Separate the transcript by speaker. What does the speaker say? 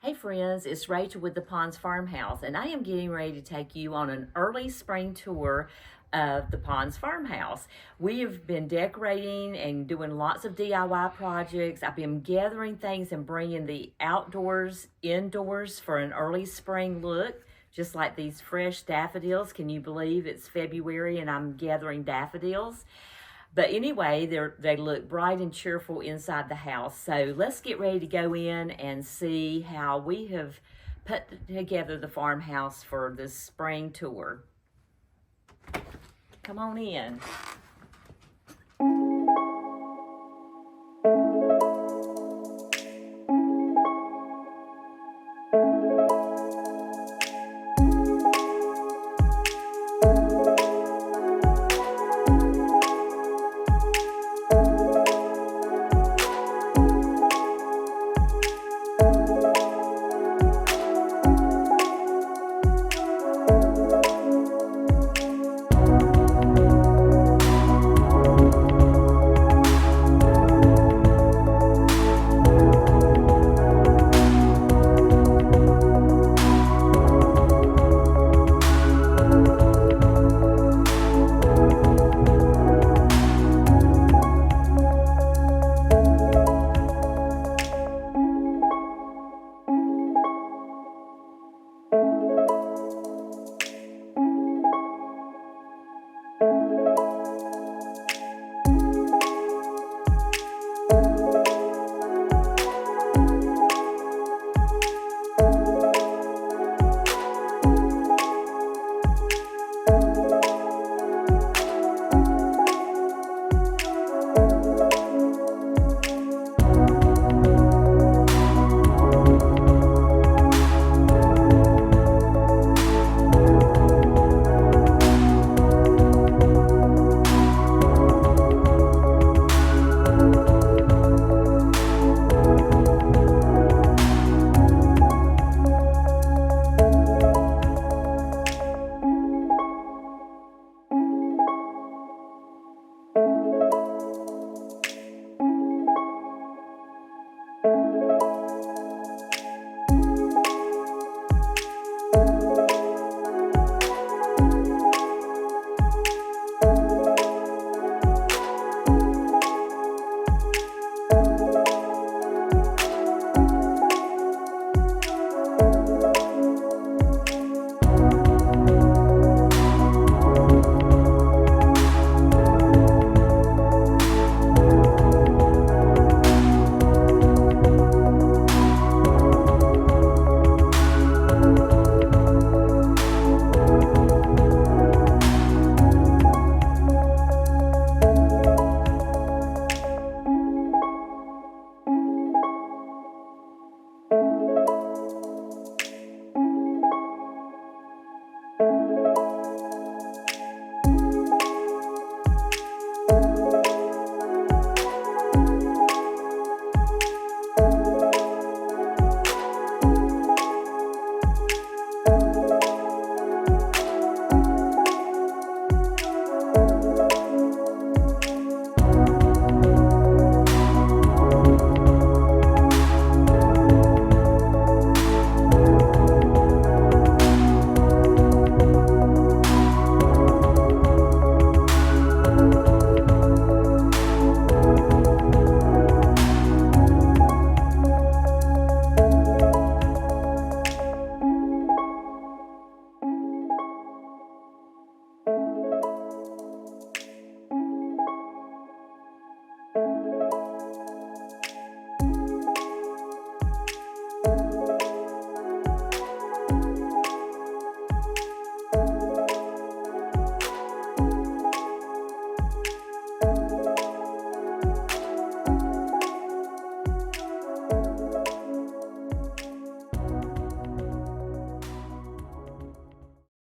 Speaker 1: Hey friends, it's Rachel with the Ponds Farmhouse, and I am getting ready to take you on an early spring tour of the Ponds Farmhouse. We have been decorating and doing lots of DIY projects. I've been gathering things and bringing the outdoors indoors for an early spring look, just like these fresh daffodils. Can you believe it's February and I'm gathering daffodils? But anyway, they look bright and cheerful inside the house. So let's get ready to go in and see how we have put together the farmhouse for this spring tour. Come on in.